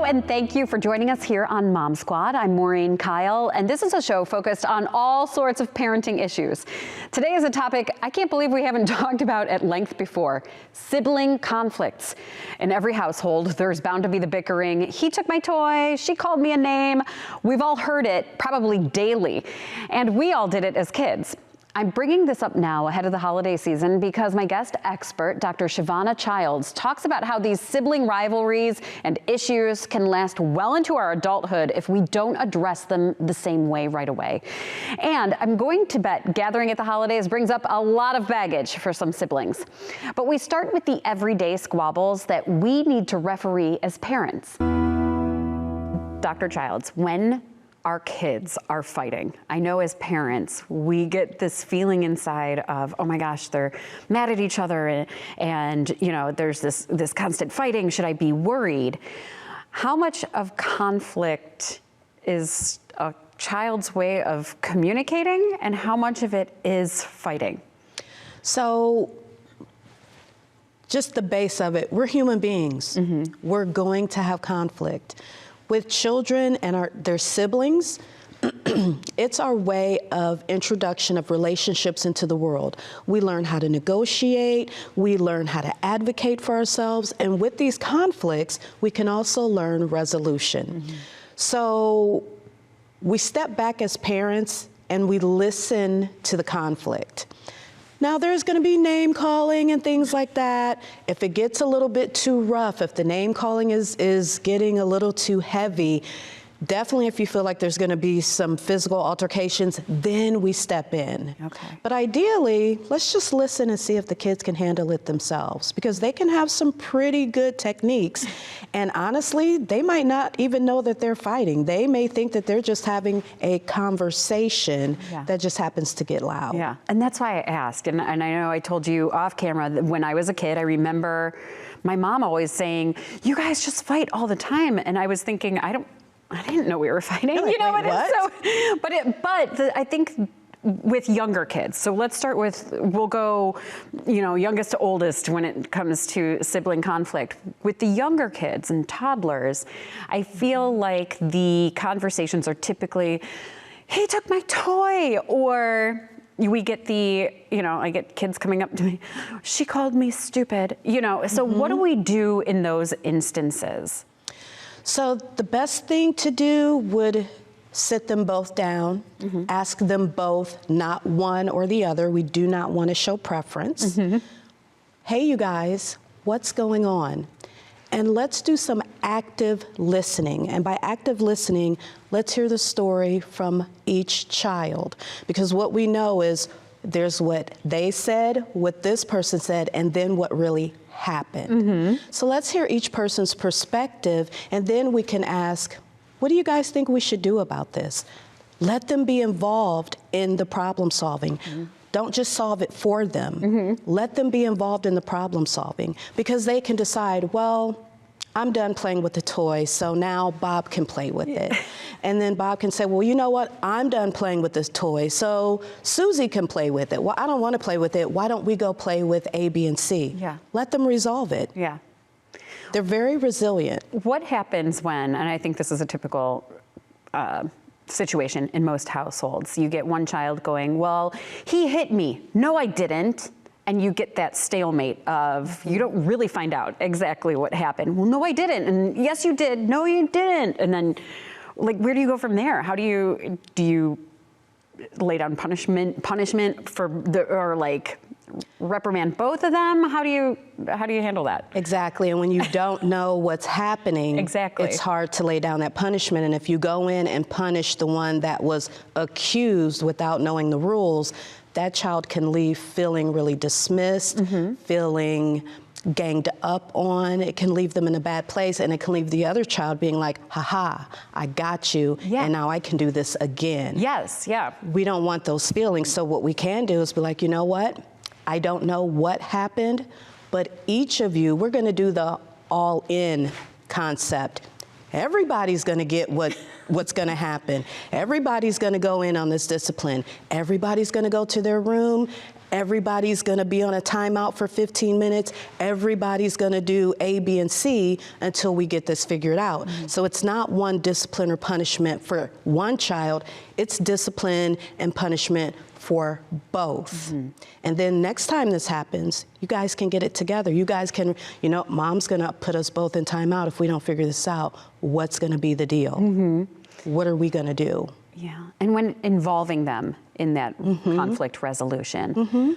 and thank you for joining us here on Mom Squad. I'm Maureen Kyle, and this is a show focused on all sorts of parenting issues. Today is a topic I can't believe we haven't talked about at length before: sibling conflicts. In every household, there's bound to be the bickering. He took my toy, she called me a name. We've all heard it, probably daily, and we all did it as kids. I'm bringing this up now ahead of the holiday season because my guest expert, Dr. Chivonna Childs, talks about how these sibling rivalries and issues can last well into our adulthood if we don't address them the same way right away. And I'm going to bet gathering at the holidays brings up a lot of baggage for some siblings. But we start with the everyday squabbles that we need to referee as parents. Dr. Childs, when our kids are fighting, I know as parents, we get this feeling inside of, oh my gosh, they're mad at each other and you know, there's this constant fighting. Should I be worried? How much of conflict is a child's way of communicating and how much of it is fighting? So just the base of it, we're human beings. Mm-hmm. We're going to have conflict. With children and their siblings, it's our way of introduction of relationships into the world. We learn how to negotiate, we learn how to advocate for ourselves, and with these conflicts, we can also learn resolution. Mm-hmm. So we step back as parents and we listen to the conflict. Now, there's going to be name calling and things like that. If it gets a little bit too rough, if the name calling is getting a little too heavy, definitely if you feel like there's going to be some physical altercations, then we step in. Okay. But ideally, let's just listen and see if the kids can handle it themselves, because they can have some pretty good techniques. And honestly, they might not even know that they're fighting. They may think that they're just having a conversation that just happens to get loud. Yeah, and that's why I asked. And I know I told you off camera that when I was a kid, I remember my mom always saying, you guys just fight all the time. And I was thinking, I didn't know we were fighting. Like, you know wait, what? So, I think with younger kids. So let's start with, we'll go, you know, youngest to oldest when it comes to sibling conflict. With the younger kids and toddlers, I feel like the conversations are typically, he took my toy, or we get I get kids coming up to me, she called me stupid, you know. So what do we do in those instances? So the best thing to do would sit them both down, ask them both, not one or the other. We do not want to show preference. Hey, you guys, what's going on? And let's do some active listening. And by active listening, let's hear the story from each child. Because what we know is there's what they said, what this person said, and then what really happened. So let's hear each person's perspective, and then we can ask, what do you guys think we should do about this? Let them be involved in the problem solving. Don't just solve it for them. Let them be involved in the problem solving, because they can decide, well, I'm done playing with the toy, so now Bob can play with it. And then Bob can say, well, you know what? I'm done playing with this toy, so Susie can play with it. Well, I don't want to play with it. Why don't we go play with A, B, and C? Yeah. Let them resolve it. Yeah. They're very resilient. What happens when, and I think this is a typical situation in most households, you get one child going, well, he hit me. No, I didn't. And you get that stalemate of, you don't really find out exactly what happened. Well, no, I didn't. And yes, you did. No, you didn't. And then, like, where do you go from there? How do you lay down punishment for or like reprimand both of them? How do you handle that? Exactly. And when you don't know what's happening, it's hard to lay down that punishment. And if you go in and punish the one that was accused without knowing the rules, that child can leave feeling really dismissed, feeling ganged up on. It can leave them in a bad place, and it can leave the other child being like, haha, I got you, and now I can do this again. Yes, yeah. We don't want those feelings, so what we can do is be like, you know what? I don't know what happened, but each of you, we're gonna do the all-in concept. Everybody's gonna get what's gonna happen. Everybody's gonna go in on this discipline. Everybody's gonna go to their room, everybody's going to be on a timeout for 15 minutes. Everybody's going to do A, B, and C until we get this figured out. So it's not one discipline or punishment for one child. It's discipline and punishment for both. And then next time this happens, you guys can get it together. You guys can, mom's going to put us both in timeout if we don't figure this out. What's going to be the deal? What are we going to do? Yeah, and when involving them in that conflict resolution,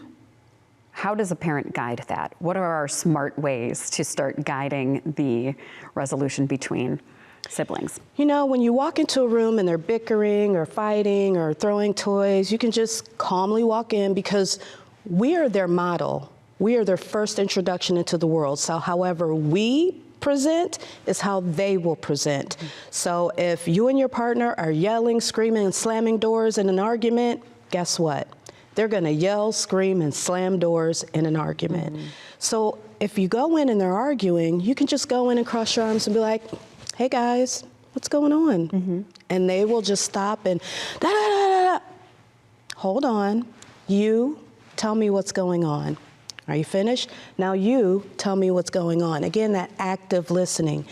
how does a parent guide that? What are our smart ways to start guiding the resolution between siblings? When you walk into a room and they're bickering or fighting or throwing toys, you can just calmly walk in, because we are their model. We are their first introduction into the world. So however we present is how they will present. So if you and your partner are yelling, screaming, and slamming doors in an argument, guess what? They're gonna yell, scream, and slam doors in an argument. So if you go in and they're arguing, you can just go in and cross your arms and be like, hey guys, what's going on? And they will just stop and da da da da da. Hold on, you tell me what's going on. Are you finished? Now you tell me what's going on. Again, that active listening.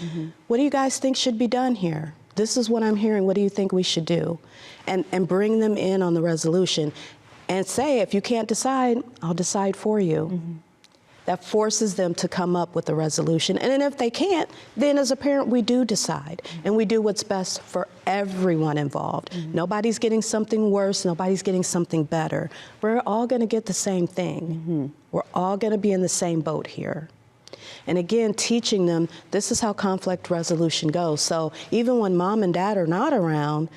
What do you guys think should be done here? This is what I'm hearing. What do you think we should do? And bring them in on the resolution. And say, if you can't decide, I'll decide for you. That forces them to come up with a resolution. And then if they can't, then as a parent, we do decide. And we do what's best for everyone involved. Nobody's getting something worse. Nobody's getting something better. We're all going to get the same thing. We're all going to be in the same boat here. And again, teaching them, this is how conflict resolution goes. So even when mom and dad are not around,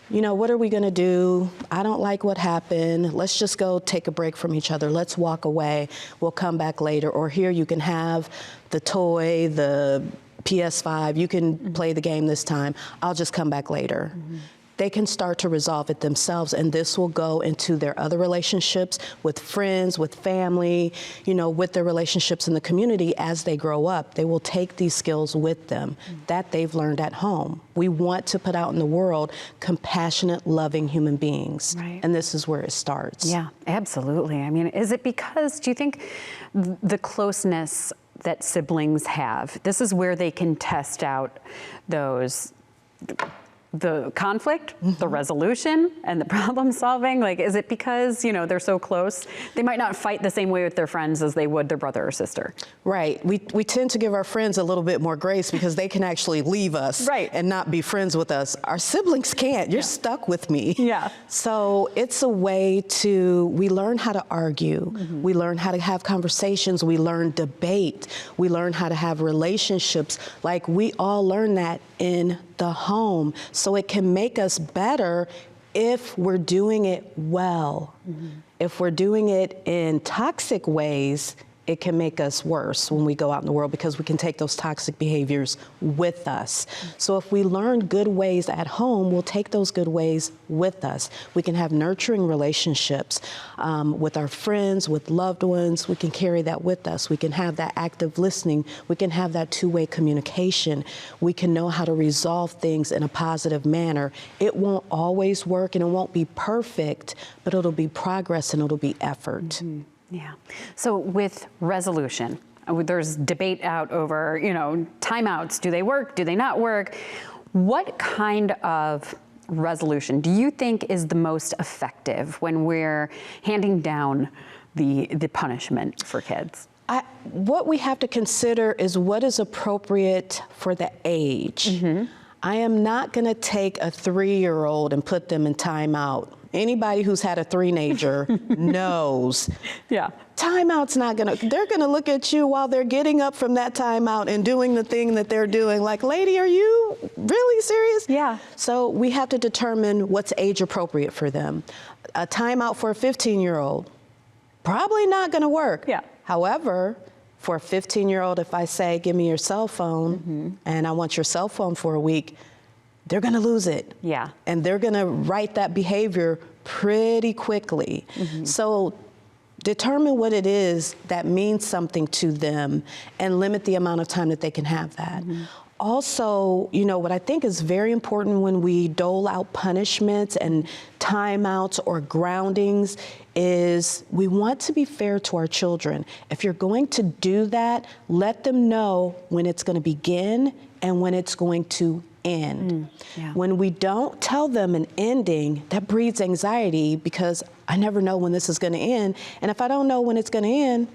what are we going to do? I don't like what happened. Let's just go take a break from each other. Let's walk away. We'll come back later. Or here, you can have the toy, the PS5. You can play the game this time. I'll just come back later. They can start to resolve it themselves, and this will go into their other relationships with friends, with family, with their relationships in the community as they grow up. They will take these skills with them that they've learned at home. We want to put out in the world compassionate, loving human beings, and this is where it starts. Yeah, absolutely. I mean, is it because, do you think the closeness that siblings have, this is where they can test out the conflict, the resolution, and the problem solving? Like, is it because, they're so close? They might not fight the same way with their friends as they would their brother or sister. Right. We tend to give our friends a little bit more grace because they can actually leave us and not be friends with us. Our siblings can't. You're stuck with me. Yeah. So it's a way we learn how to argue. We learn how to have conversations. We learn debate. We learn how to have relationships. Like, we all learn that in the home. So it can make us better if we're doing it well. If we're doing it in toxic ways, it can make us worse when we go out in the world, because we can take those toxic behaviors with us. So if we learn good ways at home, we'll take those good ways with us. We can have nurturing relationships with our friends, with loved ones. We can carry that with us. We can have that active listening. We can have that two-way communication. We can know how to resolve things in a positive manner. It won't always work and it won't be perfect, but it'll be progress and it'll be effort. Yeah. So with resolution, there's debate out over, timeouts. Do they work? Do they not work? What kind of resolution do you think is the most effective when we're handing down the punishment for kids? What we have to consider is what is appropriate for the age. I am not going to take a 3-year-old and put them in timeout. Anybody who's had a three-nager knows. Timeout's not gonna, they're gonna look at you while they're getting up from that timeout and doing the thing that they're doing. Like, lady, are you really serious? So we have to determine what's age appropriate for them. A timeout for a 15-year-old, probably not gonna work. However, for a 15-year-old, if I say, give me your cell phone and I want your cell phone for a week, they're gonna lose it. And they're gonna write that behavior pretty quickly. So determine what it is that means something to them and limit the amount of time that they can have that. Also, you know, what I think is very important when we dole out punishments and timeouts or groundings is we want to be fair to our children. If you're going to do that, let them know when it's going to begin and when it's going to end. Yeah. When we don't tell them an ending, that breeds anxiety because I never know when this is going to end. And if I don't know when it's going to end,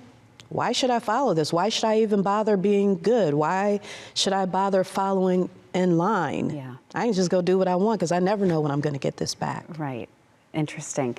why should I follow this? Why should I even bother being good? Why should I bother following in line? Yeah. I can just go do what I want because I never know when I'm going to get this back. Right. Interesting.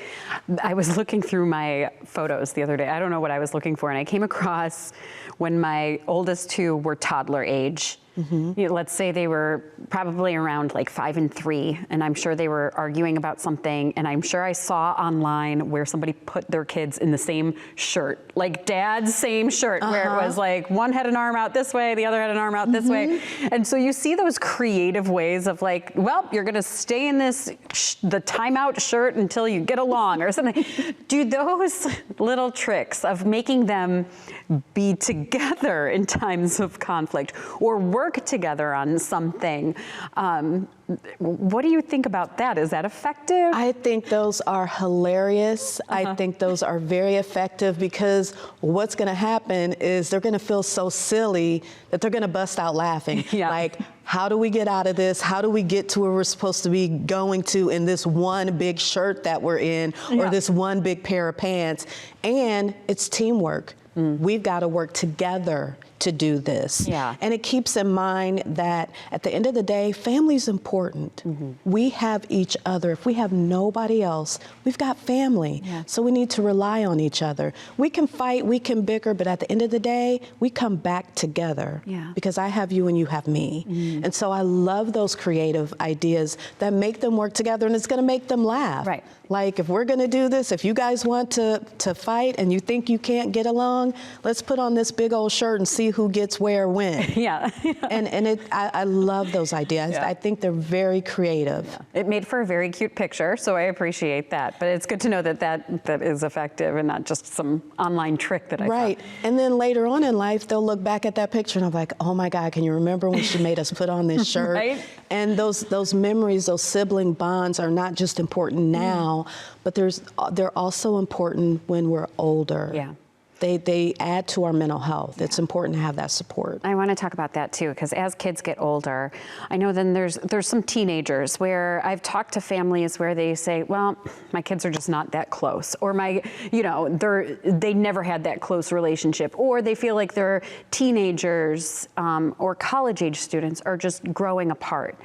I was looking through my photos the other day. I don't know what I was looking for, and I came across when my oldest two were toddler age. You know, let's say they were probably around like 5 and 3, and I'm sure they were arguing about something, and I'm sure I saw online where somebody put their kids in the same shirt, like dad's same shirt, where it was like one had an arm out this way, the other had an arm out this way. And so you see those creative ways of like, well, you're gonna stay in this, the timeout shirt until you get along or something. Do those little tricks of making them be together in times of conflict or work together on something. What do you think about that? Is that effective? I think those are hilarious. I think those are very effective because what's going to happen is they're going to feel so silly that they're going to bust out laughing. Yeah. Like, how do we get out of this? How do we get to where we're supposed to be going to in this one big shirt that we're in or this one big pair of pants? And it's teamwork. We've got to work together to do this. Yeah. And it keeps in mind that at the end of the day, family's important. We have each other. If we have nobody else, we've got family. Yeah. So we need to rely on each other. We can fight, we can bicker, but at the end of the day, we come back together. Yeah. Because I have you and you have me. And so I love those creative ideas that make them work together, and it's going to make them laugh. Right. Like, if we're going to do this, if you guys want to fight and you think you can't get along, let's put on this big old shirt and see who gets where when. Yeah. I love those ideas. Yeah. I think they're very creative. Yeah. It made for a very cute picture, so I appreciate that. But it's good to know that is effective and not just some online trick that I Right. thought. And then later on in life, they'll look back at that picture and I'm like, oh my God, can you remember when she made us put on this shirt? Right. And those memories, those sibling bonds are not just important now, but they're also important when we're older. Yeah. They add to our mental health. It's important to have that support. I want to talk about that too, because as kids get older, I know then there's some teenagers where I've talked to families where they say, well, my kids are just not that close, or they never had that close relationship, or they feel like their teenagers or college age students are just growing apart.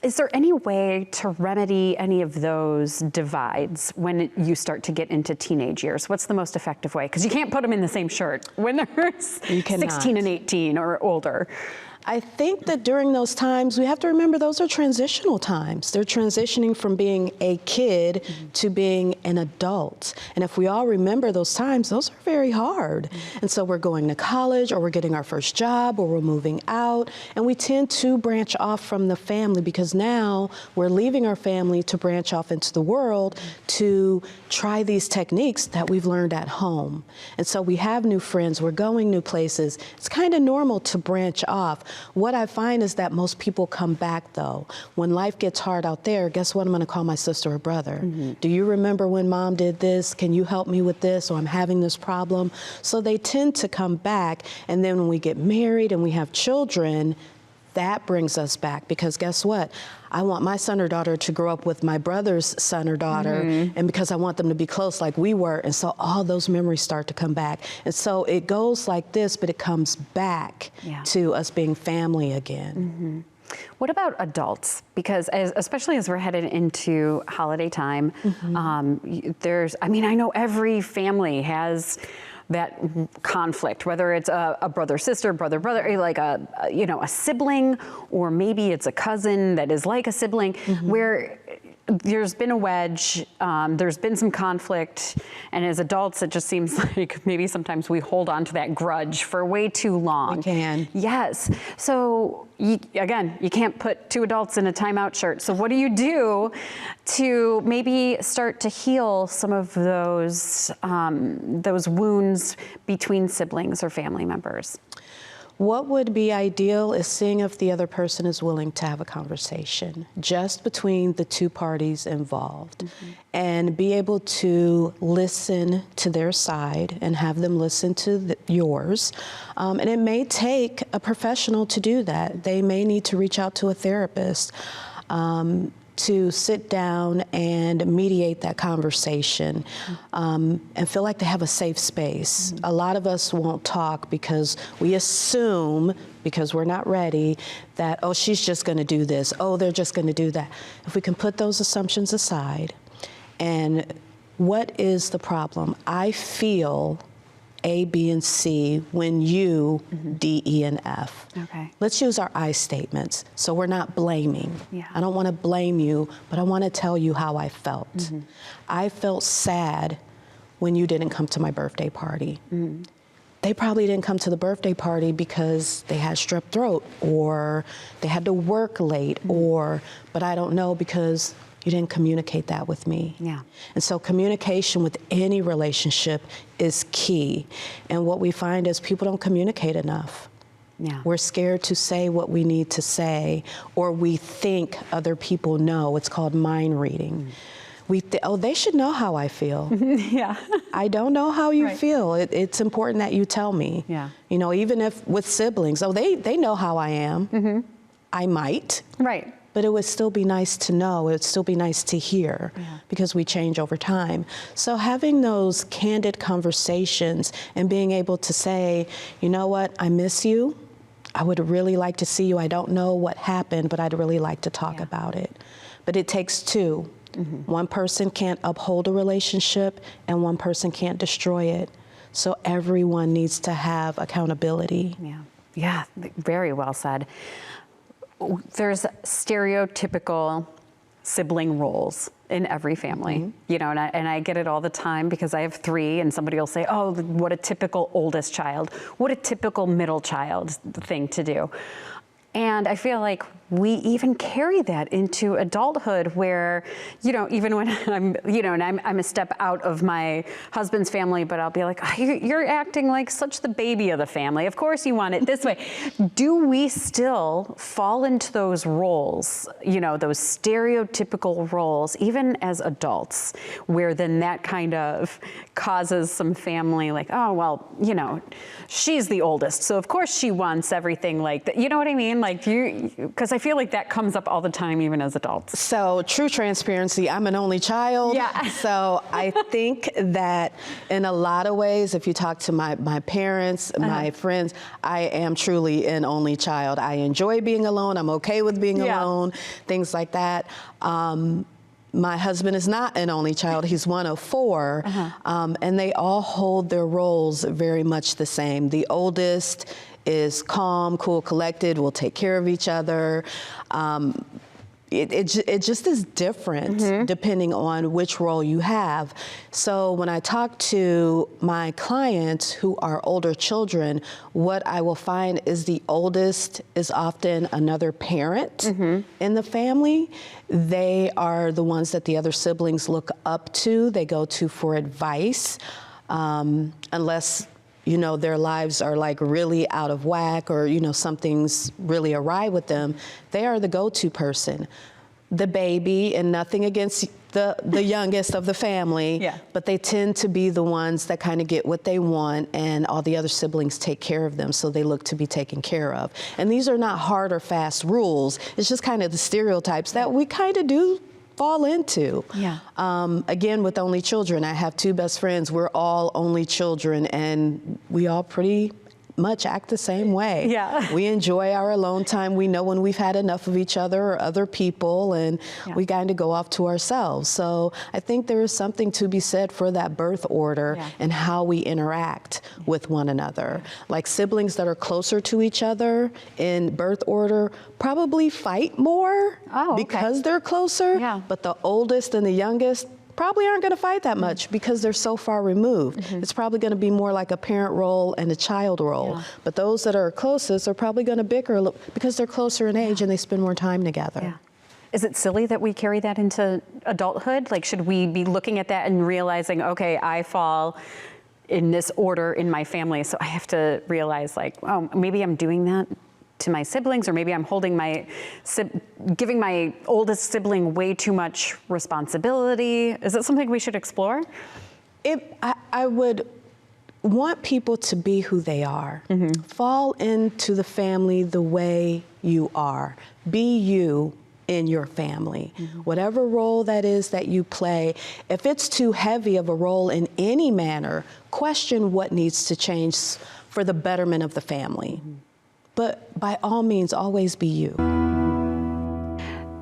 Is there any way to remedy any of those divides when you start to get into teenage years? What's the most effective way? Because you can't put them in the same shirt when they're 16 and 18 or older. I think that during those times, we have to remember those are transitional times. They're transitioning from being a kid to being an adult. And if we all remember those times, those are very hard. And so we're going to college, or we're getting our first job, or we're moving out, and we tend to branch off from the family because now we're leaving our family to branch off into the world to try these techniques that we've learned at home. And so we have new friends, we're going new places. It's kind of normal to branch off. What I find is that most people come back, though. When life gets hard out there, guess what I'm going to call my sister or brother? Do you remember when mom did this? Can you help me with this? Or I'm having this problem. So they tend to come back. And then when we get married and we have children, that brings us back, because guess what? I want my son or daughter to grow up with my brother's son or daughter, and because I want them to be close like we were, and so all those memories start to come back. And so it goes like this, but it comes back to us being family again. What about adults? Because especially as we're headed into holiday time, I know every family has that conflict, whether it's a brother, sister, brother, like a sibling, or maybe it's a cousin that is like a sibling, where there's been a wedge, there's been some conflict, and as adults, it just seems like maybe sometimes we hold on to that grudge for way too long. We can. Yes. So you can't put two adults in a timeout shirt. So what do you do to maybe start to heal some of those wounds between siblings or family members? What would be ideal is seeing if the other person is willing to have a conversation just between the two parties involved, and be able to listen to their side and have them listen to yours. And it may take a professional to do that. They may need to reach out to a therapist to sit down and mediate that conversation, and feel like they have a safe space. A lot of us won't talk because we assume, because we're not ready, that, oh, she's just going to do this, oh, they're just going to do that. If we can put those assumptions aside, and what is the problem? I feel A, B, and C when you, D, E, and F. Okay. Let's use our I statements so we're not blaming. Yeah. I don't want to blame you, but I want to tell you how I felt. I felt sad when you didn't come to my birthday party. They probably didn't come to the birthday party because they had strep throat, or they had to work late, but I don't know because you didn't communicate that with me. Yeah. And so communication with any relationship is key. And what we find is people don't communicate enough. Yeah. We're scared to say what we need to say, or we think other people know. It's called mind reading. Oh, they should know how I feel. Yeah. I don't know how you feel. It's important that you tell me. Yeah. You know, even if with siblings, oh, they know how I am. I might. Right. But it would still be nice to know, it would still be nice to hear, because we change over time. So having those candid conversations and being able to say, you know what, I miss you. I would really like to see you. I don't know what happened, but I'd really like to talk about it. But it takes two. One person can't uphold a relationship and one person can't destroy it. So everyone needs to have accountability. Yeah. Yeah, very well said. There's stereotypical sibling roles in every family, you know, and I get it all the time because I have three, and somebody will say, oh, what a typical oldest child, what a typical middle child thing to do. And I feel like we even carry that into adulthood where, you know, even when I'm, you know, and I'm a step out of my husband's family, but I'll be like, oh, you're acting like such the baby of the family. Of course you want it this way. Do we still fall into those roles, you know, those stereotypical roles, even as adults, where then that kind of causes some family like, oh, well, you know, she's the oldest, so of course she wants everything like that. You know what I mean? Like because I feel like that comes up all the time, even as adults. So true transparency, I'm an only child. Yeah. So I think that in a lot of ways, if you talk to my parents, my friends, I am truly an only child. I enjoy being alone. I'm okay with being alone, things like that. My husband is not an only child. He's one of four, and they all hold their roles very much the same. The oldest is calm, cool, collected, will take care of each other. It just is different depending on which role you have. So when I talk to my clients who are older children, what I will find is the oldest is often another parent in the family. They are the ones that the other siblings look up to, they go to for advice, unless you know, their lives are like really out of whack, or, you know, something's really awry with them. They are the go-to person. The baby, and nothing against the youngest of the family, but they tend to be the ones that kind of get what they want, and all the other siblings take care of them, so they look to be taken care of. And these are not hard or fast rules. It's just kind of the stereotypes that we kind of do fall into. Again, with only children, I have two best friends. We're all only children, and we all pretty much act the same way. We enjoy our alone time. We know when we've had enough of each other or other people, and we kind of go off to ourselves. So I think there is something to be said for that birth order and how we interact with one another. Like siblings that are closer to each other in birth order probably fight more because they're closer, but the oldest and the youngest probably aren't going to fight that much because they're so far removed. It's probably going to be more like a parent role and a child role. But those that are closest are probably going to bicker because they're closer in age and they spend more time together. Is it silly that we carry that into adulthood? Like, should we be looking at that and realizing, okay, I fall in this order in my family. So I have to realize, like, oh, maybe I'm doing that to my siblings, or maybe I'm giving my oldest sibling way too much responsibility. Is that something we should explore? I would want people to be who they are. Fall into the family the way you are. Be you in your family. Whatever role that is that you play, if it's too heavy of a role in any manner, question what needs to change for the betterment of the family. But by all means, always be you.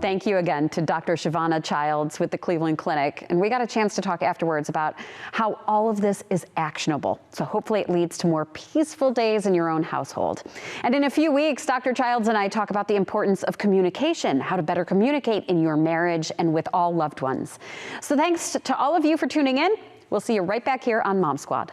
Thank you again to Dr. Chivonna Childs with the Cleveland Clinic. And we got a chance to talk afterwards about how all of this is actionable. So hopefully it leads to more peaceful days in your own household. And in a few weeks, Dr. Childs and I talk about the importance of communication, how to better communicate in your marriage and with all loved ones. So thanks to all of you for tuning in. We'll see you right back here on Mom Squad.